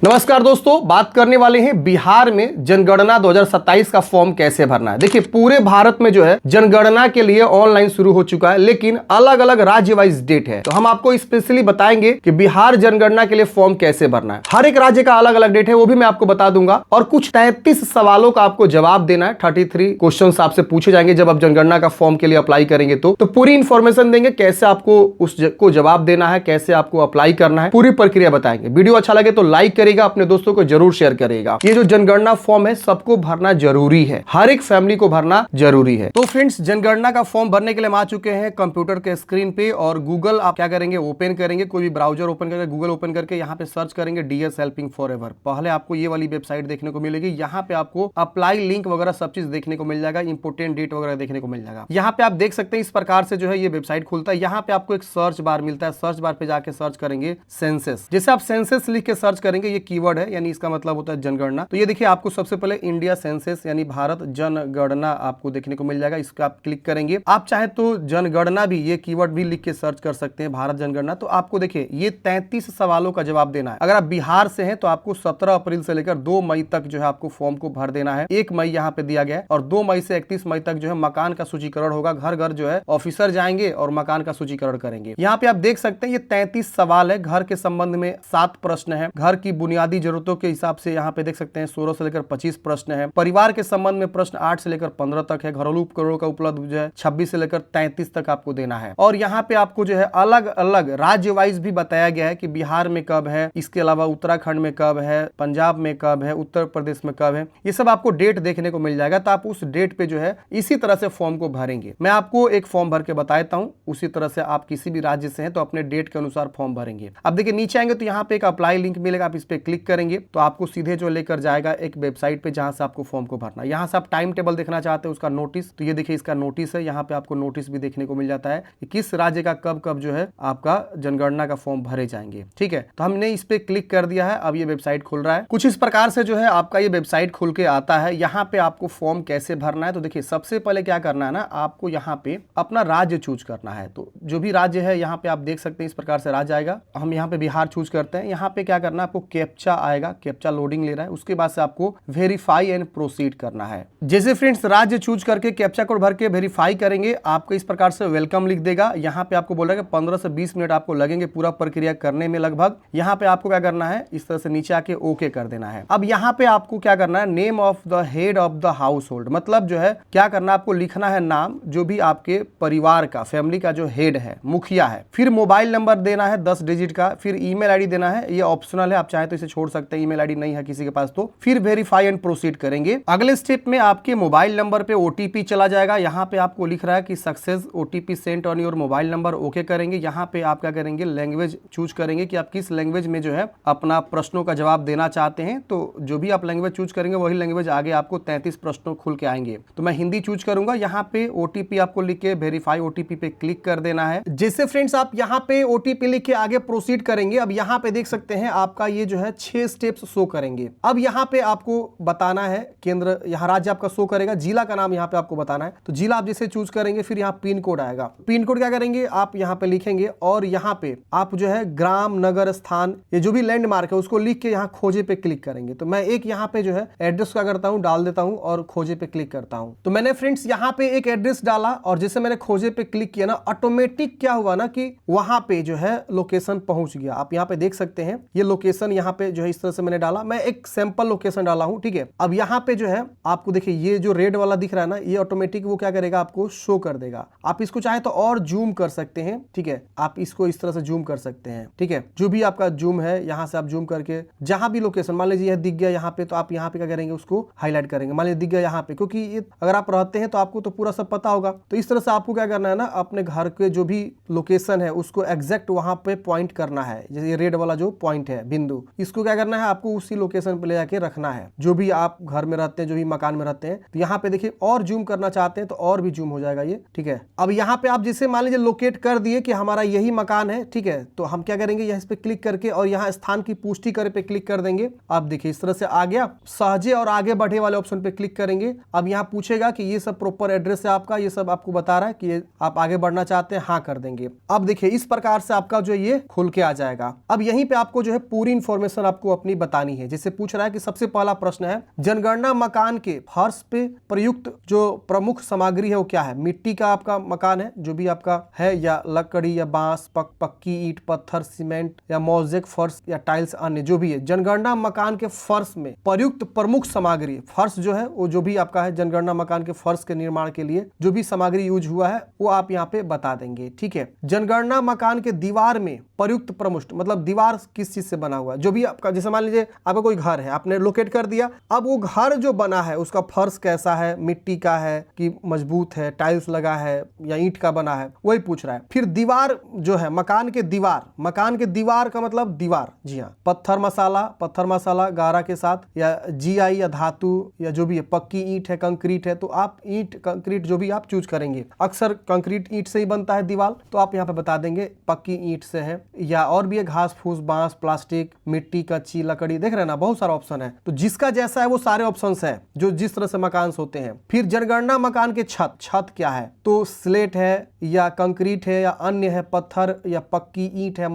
नमस्कार दोस्तों, बात करने वाले हैं बिहार में जनगणना 2027 का फॉर्म कैसे भरना है। देखिए, पूरे भारत में जो है जनगणना के लिए ऑनलाइन शुरू हो चुका है, लेकिन अलग अलग राज्य वाइज डेट है। तो हम आपको स्पेशली बताएंगे कि बिहार जनगणना के लिए फॉर्म कैसे भरना है। हर एक राज्य का अलग अलग डेट है, वो भी मैं आपको बता दूंगा। और कुछ 33 सवालों का आपको जवाब देना है। 33 क्वेश्चन आपसे पूछे जाएंगे जब आप जनगणना का फॉर्म के लिए अप्लाई करेंगे। तो पूरी इंफॉर्मेशन देंगे, कैसे आपको उसको जवाब देना है, कैसे आपको अप्लाई करना है, पूरी प्रक्रिया बताएंगे। वीडियो अच्छा लगे तो लाइक करिएगा, अपने दोस्तों को जरूर शेयर करेगा। ये जो जनगणना फॉर्म है सबको भरना जरूरी है, हर एक फैमिली को भरना जरूरी है। तो फ्रेंड्स, जनगणना का फॉर्म भरने के लिए हम आ चुके हैं कंप्यूटर के स्क्रीन पे। और गूगल आप क्या करेंगे, ओपन करेंगे, कोई भी ब्राउजर ओपन करके गूगल ओपन करके यहाँ पे सर्च करेंगे डीएस हेल्पिंग फॉरएवर। पहले आपको ये वाली वेबसाइट देखने को मिलेगी। यहाँ पे आपको अप्लाई लिंक वगैरह सब चीज देखने को मिल जाएगा, इंपोर्टेंट डेट वगैरह देखने को मिल जाएगा। यहाँ पे आप देख सकते हैं इस प्रकार से जो है ये वेबसाइट खुलता है। यहाँ पे आपको एक सर्च बार मिलता है, सर्च बार पे जाके सर्च करेंगे सेंसस। जैसे आप सेंसस लिख के सर्च करेंगे, ये कीवर्ड है, यानी इसका मतलब होता है जनगणना। तो ये देखिए, आपको सबसे पहले इंडिया सेंसस यानी भारत जनगणना आपको देखने को मिल जाएगा। इसका आप क्लिक करेंगे। आप चाहे तो जनगणना भी ये कीवर्ड भी लिख के सर्च कर सकते हैं, भारत जनगणना। तो आपको देखिए ये 33 सवालों का जवाब देना है। अगर आप बिहार से हैं तो आपको 17 अप्रैल से लेकर 2 मई तक जो है आपको फॉर्म को भर देना है। 1 मई यहाँ पे दिया गया है और 2 मई से 31 मई तक जो है मकान का सूचीकरण होगा। घर घर जो है ऑफिसर जाएंगे और मकान का सूचीकरण करेंगे। यहाँ पे आप देख सकते हैं ये 33 सवाल है। घर के संबंध में 7 प्रश्न है। घर की बुनियादी जरूरतों के हिसाब से यहाँ पे देख सकते हैं 16 से लेकर 25 प्रश्न है। परिवार के संबंध में प्रश्न 8 से लेकर 15 तक है। घरेलू उपकरणों का उपलब्ध जो है 26 से लेकर 33 तक आपको देना है। और यहाँ पे आपको जो है अलग अलग राज्य वाइज भी बताया गया है कि बिहार में कब है, इसके अलावा उत्तराखंड में कब है, पंजाब में कब है, उत्तर प्रदेश में कब है। ये सब आपको डेट देखने को मिल जाएगा। तो आप उस डेट पे जो है इसी तरह से फॉर्म को भरेंगे। मैं आपको एक फॉर्म भर के बताता हूँ, उसी तरह से आप किसी भी राज्य से हैं तो अपने डेट के अनुसार फॉर्म भरेंगे। अब देखिए नीचे आएंगे तो यहाँ पे एक अप्लाई लिंक मिलेगा, आप इस पे क्लिक करेंगे तो आपको सीधे जो लेकर जाएगा एक वेबसाइट पे जहां से आपको फॉर्म को भरना है। यहाँ से आप टाइम टेबल देखना चाहते हैं, उसका नोटिस, तो ये देखिए इसका नोटिस है। यहाँ पे आपको नोटिस भी देखने को मिल जाता है कि किस राज्य का कब कब जो है आपका जनगणना का फॉर्म भरे जाएंगे। ठीक है, तो हमने इस पे क्लिक कर दिया है। अब ये वेबसाइट खुल रहा है। कुछ इस प्रकार से जो है आपका ये वेबसाइट खुल के आता है। यहाँ पे आपको फॉर्म कैसे भरना है, तो देखिए सबसे पहले क्या करना है ना, आपको यहाँ पे अपना राज्य चूज करना है। तो जो भी राज्य है यहाँ पे आप देख सकते हैं इस प्रकार से राज्य आएगा। हम यहाँ पे बिहार चूज करते हैं। यहाँ पे क्या करना है, आपको कैप्चा आएगा, कैप्चा लोडिंग ले रहा है। उसके बाद से आपको वेरीफाई एंड प्रोसीड करना है। जैसे फ्रेंड्स राज्य चूज करके कैप्चा कोड भर के वेरीफाई करेंगे, आपको इस प्रकार से वेलकम लिख देगा। यहाँ पे आपको बोल रहा है कि 15 से 20 मिनट आपको लगेंगे पूरा प्रक्रिया करने में लगभग। यहाँ पे आपको क्या करना है, इस तरह से नीचे आके ओके कर देना है। अब यहाँ पे आपको क्या करना है, name of the head of the house hold, मतलब जो है क्या करना है, आपको लिखना है नाम जो भी आपके परिवार का, फैमिली का जो हेड है, मुखिया है। फिर मोबाइल नंबर देना है 10 डिजिट का। फिर ईमेल आईडी देना है, ये ऑप्शनल है, आप चाहे तो इसे छोड़ सकते हैं, ईमेल आईडी नहीं है किसी के पास तो। फिर वेरीफाई एंड प्रोसीड करेंगे। अगले स्टेप में आपके मोबाइल नंबर पे ओटीपी चला जाएगा। यहाँ पे आपको लिख रहा है कि success OTP Saint on your mobile number, okay करेंगे। यहाँ पे आप क्या करेंगे, लैंग्वेज चूज करेंगे कि आप किस लैंग्वेज में जो है अपना प्रश्नों का जवाब देना चाहते हैं। तो जो भी आप लैंग्वेज चूज करेंगे वही लैंग्वेज आगे आपको 33 प्रश्नों खुल के आएंगे। तो मैं हिंदी चूज करूंगा। यहाँ पे ओटीपी आपको लिख के वेरीफाई ओटीपी पे क्लिक कर देना है। जैसे फ्रेंड्स आप यहाँ पे ओटीपी लिख के आगे प्रोसीड करेंगे। अब यहाँ पे देख सकते हैं आपका ये जो है 6 स्टेप्स शो करेंगे। अब यहाँ पे आपको बताना है केंद्र, यहाँ राज्य आपका शो करेगा, जिला का नाम यहाँ पे आपको बताना है। तो जिला आप जैसे चूज करेंगे, फिर यहाँ पिन कोड आएगा। पिन कोड क्या करेंगे, आप यहाँ पे लिखेंगे और यहाँ पे आप जो है ग्राम, नगर, स्थान, ये जो भी लैंडमार्क है उसको लिख के यहाँ खोजे पे क्लिक करेंगे। तो मैं एक यहाँ पे जो है एड्रेस क्या करता हूँ, डाल देता हूँ और खोजे पे क्लिक करता हूँ। तो मैंने फ्रेंड्स यहाँ पे एक एड्रेस डाला और जैसे मैंने खोजे पे क्लिक किया ना, ऑटोमेटिक क्या हुआ ना कि वहां पे जो है लोकेशन पहुंच गया। आप यहाँ पे देख सकते हैं ये लोकेशन यहाँ पे जो है इस तरह से मैंने डाला। मैं एक सैंपल लोकेशन डाला हूँ, ठीक है। अब यहाँ पे जो है आपको देखिए ये जो रेड वाला दिख रहा है ना, ये ऑटोमेटिक वो क्या करेगा, आपको शो कर देगा। आप इसको चाहे तो और जूम कर सकते हैं, ठीक है। आप इसको इस तरह से जूम कर सकते हैं, ठीक है। जो भी आपका जूम है यहाँ से आप जूम करके जहां भी लोकेशन, मान लीजिए दिख गया यहाँ पे, तो आप यहाँ पे क्या करेंगे, उसको हाईलाइट करेंगे। मान लीजिए दिख गया यहाँ पे, क्योंकि ये अगर आप रहते हैं तो आपको तो पूरा सब पता होगा। तो इस तरह से आपको क्या करना है ना, अपने घर के जो भी लोकेशन है उसको एग्जैक्ट वहां पे पॉइंट करना है। जैसे ये रेड वाला जो पॉइंट है, बिंदु, इसको क्या करना है, आपको उसी लोकेशन पे ले जाके रखना है। जो भी आप घर में रहते हैं, जो भी मकान में रहते हैं। तो यहाँ पे देखिए और जूम करना चाहते हैं तो और भी जूम हो जाएगा ये, ठीक है। अब यहाँ पे आप जैसे मान लीजिए लोकेट कर दिए कि हमारा यही मकान है, ठीक है। तो हम क्या करेंगे, यहाँ इस पे क्लिक करके और यहाँ स्थान की पुष्टि करे पे क्लिक कर देंगे। आप देखिए इस तरह से आ गया। सहजे और आगे बढ़े वाले ऑप्शन पे क्लिक करेंगे। अब यहाँ पूछेगा कि ये सब प्रॉपर एड्रेस है आपका, ये सब आपको बता रहा है कि आप आगे बढ़ना चाहते हैं, हाँ कर देंगे। अब देखिए इस प्रकार से आपका जो ये खुल के आ जाएगा। अब यहीं पे आपको जो है पूरी इंफॉर्मेशन इन्फॉर्मेशन आपको अपनी बतानी है। जैसे पूछ रहा है कि सबसे पहला प्रश्न है, जनगणना मकान के फर्श पे प्रयुक्त जो प्रमुख सामग्री है वो क्या है? मिट्टी का आपका मकान है जो भी आपका है, या लकड़ी या बांस, पक्की ईंट, पत्थर, सीमेंट या मोज़ेक फर्श या टाइल्स, अन्य जो भी है। जनगणना मकान के फर्श में प्रयुक्त प्रमुख सामग्री, फर्श जो है वो जो भी आपका है जनगणना मकान के फर्श के निर्माण के लिए जो भी सामग्री यूज हुआ है वो आप यहाँ पे बता देंगे। ठीक है। जनगणना मकान के दीवार में प्रयुक्त प्रमुष्ट, मतलब दीवार किस चीज से बना हुआ है, जो भी आपका, जैसे मान लीजिए आपका कोई घर है, आपने लोकेट कर दिया, अब वो घर जो बना है उसका फर्श कैसा है, मिट्टी का है कि मजबूत है, टाइल्स लगा है या ईंट का बना है, वही पूछ रहा है। फिर दीवार जो है, मकान के दीवार का मतलब दीवार, जी हाँ, पत्थर मसाला गारा के साथ, या जीआई या धातु या जो भी है, पक्की ईंट है, कंक्रीट है, तो आप ईंट कंक्रीट जो भी आप चूज करेंगे। अक्सर कंक्रीट ईंट से ही बनता है दीवार, तो आप यहाँ पे बता देंगे पक्की ईंट से है, या और भी है घास फूस, बांस, प्लास्टिक, मिट्टी, कच्ची लकड़ी। देख रहे हैं ना, बहुत सारा ऑप्शन है, तो जिसका जैसा है वो सारे ऑप्शन है जो जिस तरह से मकान होते हैं। फिर जनगणना मकान के छत क्या है, तो स्लेट है या कंक्रीट है या अन्य है, पत्थर या पक्की ईंट है,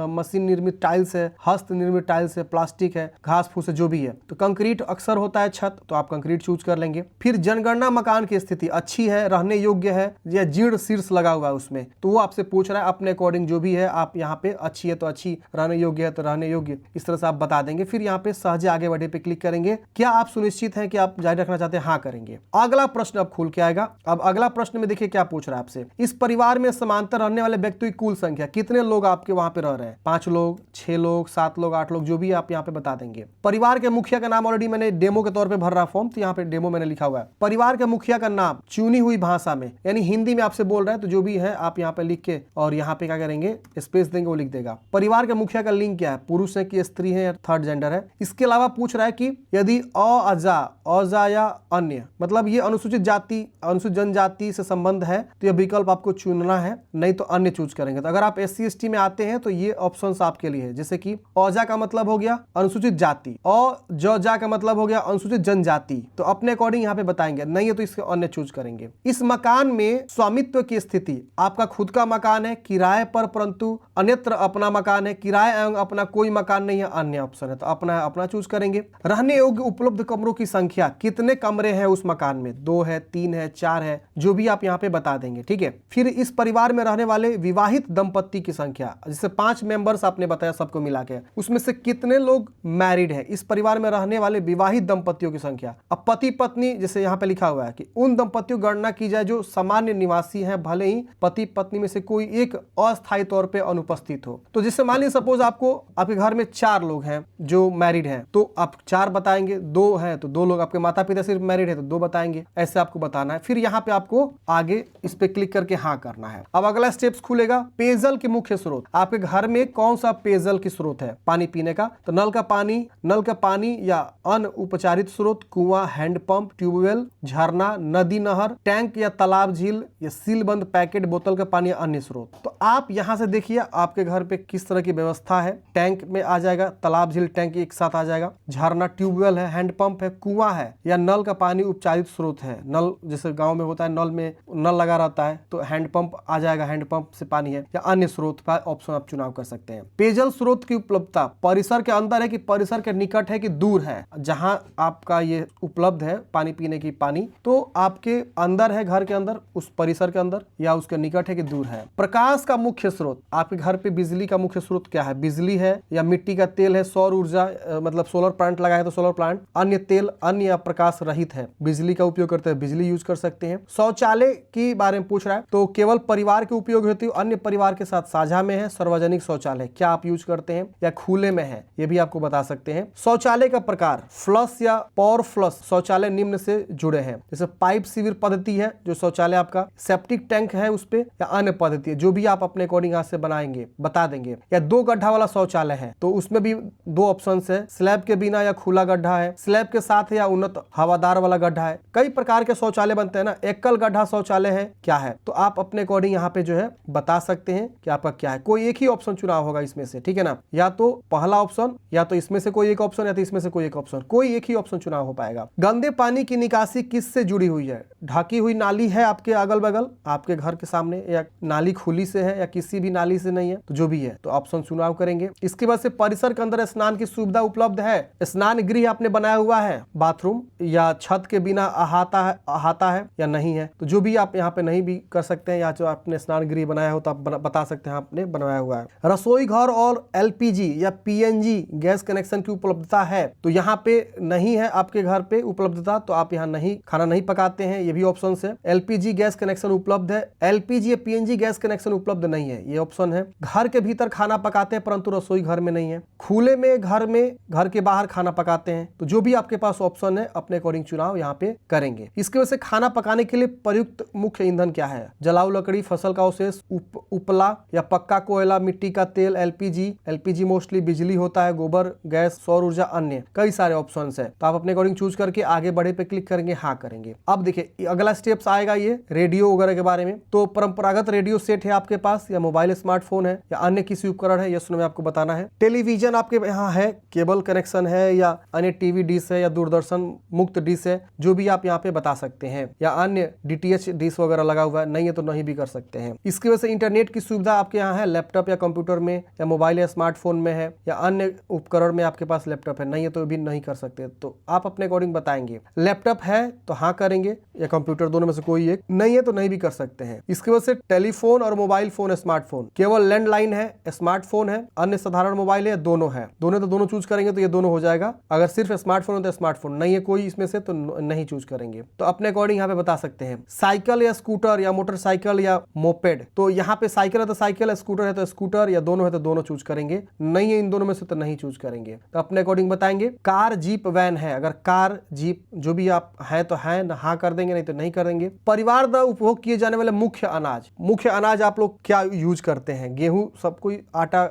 मशीन निर्मित टाइल्स है, हस्त निर्मित टाइल्स है, प्लास्टिक है, घास फूस है, जो भी है। तो कंक्रीट अक्सर होता है छत, तो आप कंक्रीट चूज कर लेंगे। फिर जनगणना मकान की स्थिति अच्छी है, रहने योग्य है, या जीर्ण शीर्ष लगा हुआ है उसमें, तो वो आपसे पूछ रहा है अपने अकॉर्डिंग जो भी है, आप यहाँ पे अच्छी है तो अच्छी, रहने योग्य है तो रहने योग्य, इस तरह से आप बता देंगे। फिर यहाँ पे सहजे आगे बढ़े पे क्लिक करेंगे। क्या आप सुनिश्चित हैं कि आप जारी रखना चाहते हैं? हाँ करेंगे। अगला प्रश्न अब खुल के आएगा। अब अगला प्रश्न में देखिए क्या पूछ रहा है आपसे, इस परिवार में समांतर रहने वाले व्यक्ति की कुल संख्या, कितने लोग आपके वहां पे रह रहे हैं? 5 लोग, 6 लोग, 7 लोग, 8 लोग, जो भी आप यहाँ पे बता देंगे। परिवार के मुखिया का नाम ऑलरेडी मैंने डेमो के तौर पे भर रहा फॉर्म, तो यहाँ पे डेमो मैंने लिखा हुआ है। परिवार के मुखिया का नाम चुनी हुई भाषा में, यानी हिंदी में आपसे बोल रहे हैं, तो जो भी है आप यहाँ पे लिख के और यहाँ पे क्या करेंगे, स्पेस देंगे, वो लिख देगा। परिवार के मुखिया का लिंग क्या है, पुरुष है कि स्त्री है या थर्ड जेंडर है। इसके अलावा पूछ रहा है कि यदि अजा या अन्य, मतलब ये अनुसूचित जाति, अनुसूचित जनजाति से संबंध है, तो यह विकल्प आपको चुनना है, नहीं तो अन्य चूज करेंगे। तो अगर आप SC ST में आते हैं तो ये ऑप्शंस आपके लिए है, जैसे कि औजा का मतलब हो गया अनुसूचित जाति, और जा का मतलब हो गया अनुसूचित जनजाति, तो अपने अकॉर्डिंग यहाँ पे बताएंगे, नहीं है तो इसके अन्य चूज करेंगे। इस मकान में स्वामित्व की स्थिति, आपका खुद का मकान है, किराए पर, परंतु अन्यत्र अपना मकान है, किराए एवं अपना कोई मकान नहीं है, अन्य ऑप्शन है, तो अपना चूज करेंगे। रहने योग्य उपलब्ध कमरों की संख्या, कितने कमरे हैं उस मकान में, 2 है, 3 है, 4 है, जो भी आप यहाँ पे बता देंगे। ठीक है। फिर इस परिवार में रहने वाले विवाहित दंपति की संख्या, जैसे 5 मेंबर्स आपने बताया सबको मिला के, उसमें से कितने लोग मैरिड है, इस परिवार में रहने वाले विवाहित दंपतियों की संख्या। अब पति पत्नी, जैसे यहाँ पे लिखा हुआ है कि उन दंपतियों गणना की जाए जो सामान्य निवासी हैं, भले ही पति पत्नी में से कोई एक अस्थायी तौर पे अनुपस्थित हो। तो जैसे मान लीजिए सपोज आपको, आपके घर में 4 लोग हैं जो मैरिड हैं, तो आप 4 बताएंगे, 2 हैं तो 2 लोग, आपके माता पिता सिर्फ मैरिड है तो 2 बताएंगे, ऐसे आपको बताना है। फिर यहाँ पे आपको आगे इस पे क्लिक करके हाँ करना है। अब अगला स्टेप्स खुलेगा, पेयजल के मुख्य स्रोत, आपके घर में कौन सा पेयजल की स्रोत है पानी पीने का, तो नल का पानी या अनउपचारित स्रोत, कुआं, हैंडपंप, ट्यूबवेल, झरना, नदी, नहर, टैंक या तालाब, झील या सीलबंद पैकेट बोतल का पानी या अन्य स्रोत। तो आप यहाँ से देखिए आपके घर पे किस तरह की व्यवस्था है। टैंक में आ जाएगा, तालाब, झील, टैंक एक साथ आ जाएगा, झरना, ट्यूबवेल है, हैंडपंप है, कुआं है, या नल का पानी उपचारित स्रोत है। नल जैसे गांव में होता है, नल में नल लगा रहता है, तो हैंडपंप आ जाएगा, हैंडपंप से पानी है, या अन्य स्रोत का ऑप्शन आप चुनाव कर सकते हैं। पेयजल स्रोत की उपलब्धता परिसर के अंदर है कि परिसर के निकट है कि दूर है, जहां आपका ये उपलब्ध है पानी पीने की पानी, तो आपके अंदर है, घर के अंदर, उस परिसर के अंदर, या उसके निकट है कि दूर है। प्रकाश का मुख्य स्रोत, आपके घर पे बिजली का मुख्य स्रोत क्या है, बिजली है या मिट्टी का तेल है, सौर ऊर्जा मतलब सोलर प्लांट लगा है तो सोलर प्लांट, अन्य तेल, अन्य या प्रकाश रहित है, बिजली का उपयोग करते हैं, बिजली यूज कर सकते हैं। शौचालय के बारे में पूछ रहा है, तो केवल परिवार के उपयोग होती है, अन्य परिवार के साथ साझा में है। सार्वजनिक शौचालय क्या आप यूज करते हैं या खुले में है, ये भी आपको बता सकते हैं। शौचालय का प्रकार, फ्लश या पॉवर फ्लश शौचालय निम्न से जुड़े हैं, जैसे पाइप सीवर पद्धति है जो शौचालय आपका, सेप्टिक टैंक है उस पे, या अन्य पद्धति है, जो भी आप अपने अकॉर्डिंग यहाँ से बनाएंगे बता देंगे। या 2 गड्ढा वाला शौचालय है, तो उसमें भी 2 ऑप्शन है, स्लैब के बिना या खुला गड्ढा है, स्लैब के साथ है या उन्नत हवादार वाला गड्ढा है। कई प्रकार के शौचालय बनते हैं ना, एकल गड्ढा शौचालय है क्या है, तो आप अपने अकॉर्डिंग यहाँ पे जो है बता सकते हैं कि आपका क्या है। कोई एक ही ऑप्शन चुनाव होगा इसमें से, ठीक है ना, या तो पहला ऑप्शन, या तो इसमें से कोई एक ऑप्शन, या तो इसमें से कोई एक ऑप्शन, कोई एक ही ऑप्शन चुनाव हो पाएगा। गंदे पानी की निकासी किससे जुड़ी हुई है, ढकी हुई नाली है आपके अगल बगल, आपके घर के सामने, या नाली खुली से है या किसी भी नाली से नहीं है, तो जो भी है तो ऑप्शन चुनाव करेंगे। इसके बाद से परिसर के अंदर स्नान की सुविधा उपलब्ध है, स्नान गृह आपने बनाया हुआ है, बाथरूम या छत के बिना अहाता है या नहीं है, तो जो भी आप यहाँ पे नहीं भी कर सकते हैं, या जो आपने स्नान गृह बनाया हो तो आप बता सकते हैं आपने बनवाया हुआ है। रसोई घर और एलपीजी या पीएनजी गैस कनेक्शन की उपलब्धता है, तो यहाँ पे नहीं है आपके घर पे उपलब्धता, तो आप यहाँ नहीं खाना नहीं पकाते हैं, ये भी ऑप्शन है। एलपीजी गैस कनेक्शन उपलब्ध है, एलपीजी या पीएनजी गैस कनेक्शन उपलब्ध नहीं है, ये ऑप्शन है। घर के भीतर खाना पकाते हैं परंतु रसोई घर में नहीं है, खुले में घर के बाहर खाना पकाते हैं, तो जो भी आपके पास ऑप्शन है अपने अकॉर्डिंग चुनाव यहाँ पे करेंगे। इसकी वजह से खाना पकाने के लिए प्रयुक्त मुख्य ईंधन क्या है? जलाऊ लकड़ी, फसल का अवशेष, उपला या पक्का कोयला, मिट्टी का तेल, एलपीजी मोस्टली बिजली होता है, गोबर गैस, सौर ऊर्जा, अन्य कई सारे ऑप्शन है। तो आप अपने अकॉर्डिंग चूज करके आगे बढ़े पे क्लिक करेंगे, हाँ करेंगे। अब देखिए अगला स्टेप्स आएगा ये रेडियो वगैरह के बारे में। तो परंपरागत रेडियो सेट है आपके पास, या मोबाइल स्मार्टफोन है, या अन्य किसी उपकरण है, यह में आपको बताना है। टेलीविजन आपके यहाँ है, केबल कनेक्शन है, या अन्य टीवी डिश है, या दूरदर्शन मुक्त डिश है, जो भी आप यहाँ पे बता सकते हैं, या अन्य डीटीएच डिश वगैरह लगा हुआ है, नहीं है तो नहीं भी कर सकते हैं। इसकी वजह से इंटरनेट की सुविधा आपके यहाँ है, लैपटॉप या कंप्यूटर में, या मोबाइल या स्मार्टफोन में है, या अन्य उपकरण में आपके पास लैपटॉप है, नहीं है तो भी नहीं कर सकते, तो आप अपने अकॉर्डिंग बताएंगे। लैपटॉप है तो हाँ करेंगे, या कंप्यूटर, दोनों में से कोई एक, नहीं है तो नहीं भी कर सकते हैं। इसकी वजह से टेलीफोन और मोबाइल फोन, स्मार्टफोन, केवल लैंडलाइन है, स्मार्टफोन है, अन्य साधारण मोबाइल है, दोनों है, दोनों चूज करेंगे तो ये दोनों हो जाएगा। अगर सिर्फ स्मार्टफोन हो तो स्मार्टफोन, नहीं है कोई इसमें से तो नहीं चूज करेंगे, तो अपने अकॉर्डिंग यहाँ पे बता सकते हैं। साइकिल या स्कूटर या मोटरसाइकिल या मोपेड, तो यहाँ पे साइकिल है तो साइकिल, स्कूटर है तो स्कूटर, या दोनों है तो दोनों चूज करेंगे, नहीं है इन दोनों में से तो नहीं चूज करेंगे, तो अपने अकॉर्डिंग बताएंगे। कार, जीप, वैन है, अगर कार, जीप जो भी आप है तो है, हाँ कर देंगे, नहीं तो नहीं करेंगे। परिवार द्वारा उपभोग किए जाने वाले मुख्य अनाज आप लोग क्या यूज करते हैं? गेहूं, सब कोई आटा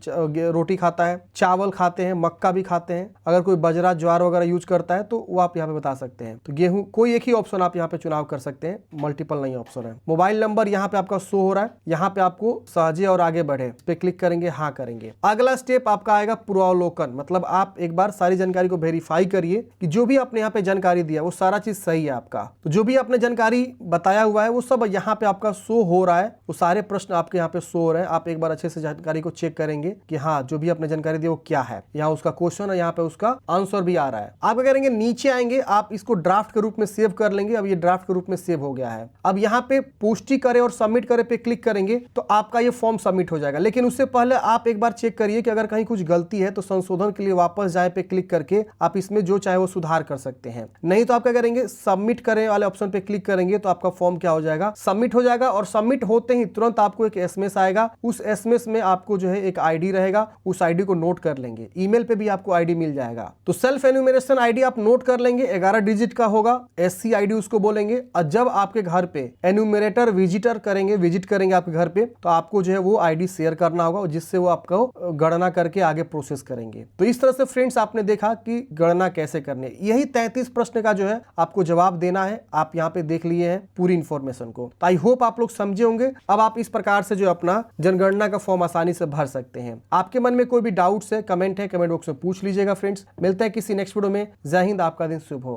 रोटी खाता है, चावल खाते हैं, मक्का भी खाते हैं, अगर कोई बजरा ज्वार वगैरह यूज करता है तो वो आप यहाँ पे बता सकते हैं। तो गेहूं, कोई एक ही ऑप्शन आप यहाँ पे चुनाव कर सकते हैं, मल्टीपल नहीं ऑप्शन है। मोबाइल नंबर यहाँ पे आपका शो हो रहा है, यहाँ पे आपको सहजे और आगे बढ़े पे क्लिक करेंगे, हाँ करेंगे। अगला स्टेप आपका आएगा पूर्वावलोकन, मतलब आप एक बार सारी जानकारी को वेरीफाई करिए कि जो भी आपने यहाँ पे जानकारी दिया वो सारा चीज सही है आपका, तो जो भी आपने जानकारी बताया हुआ है वो सब यहाँ पे आपका शो हो रहा है, वो सारे प्रश्न आपके यहाँ पे शो हो रहे हैं। आप एक बार अच्छे से जानकारी को चेक करेंगे कि हाँ जो भी आपने जानकारी दी वो क्या है, यहाँ उसका क्वेश्चन है, यहाँ पे उसका आंसर भी आ रहा है। आप क्या करेंगे, नीचे आएंगे, आप इसको ड्राफ्ट के रूप में सेव कर लेंगे। अब ये ड्राफ्ट के रूप में सेव हो गया है। अब यहाँ पे पुष्टि करें और सबमिट करें पे क्लिक करेंगे तो आपका ये फॉर्म सबमिट हो जाएगा। लेकिन उससे पहले आप एक बार चेक करिए कि अगर कहीं कुछ गलती है तो संशोधन के लिए वापस जाए पे क्लिक करके आप इसमें जो चाहे वो सुधार कर सकते हैं। नहीं तो आप क्या करेंगे, सबमिट करें वाले ऑप्शन पे क्लिक करेंगे तो आपका फॉर्म क्या हो जाएगा, सबमिट हो जाएगा। और सबमिट होते ही तुरंत आपको एक एसएमएस आएगा, उस एसएमएस में आपको जो है एक आईडी रहेगा, उस आईडी को नोट कर लेंगे। ईमेल पे भी आपको आईडी मिल जाएगा। तो सेल्फ एन्यूमरेशन आईडी आप नोट कर लेंगे, 11 डिजिट का होगा, एससी आईडी उसको बोलेंगे। और जब आपके घर पे एन्यूमरेटर विजिट करेंगे आपके घर पे, तो आपको जो है वो आईडी शेयर करना होगा, जिससे वो आपको गणना करके आगे प्रोसेस करेंगे। तो इस तरह से फ्रेंड्स आपने देखा कि गणना कैसे करनी है। यही 33 प्रश्न का जो है आपको जवाब देना है। आप यहाँ पे देख लिए हैं पूरी इंफॉर्मेशन को, तो आई होप आप लोग समझे होंगे। अब आप इस प्रकार से जो अपना जनगणना का फॉर्म आसानी से भर सकते हैं। आपके मन में कोई भी डाउट्स है, कमेंट बॉक्स में पूछ लीजिएगा फ्रेंड्स। मिलते हैं किसी नेक्स्ट वीडियो में। जय हिंद, आपका दिन शुभ हो।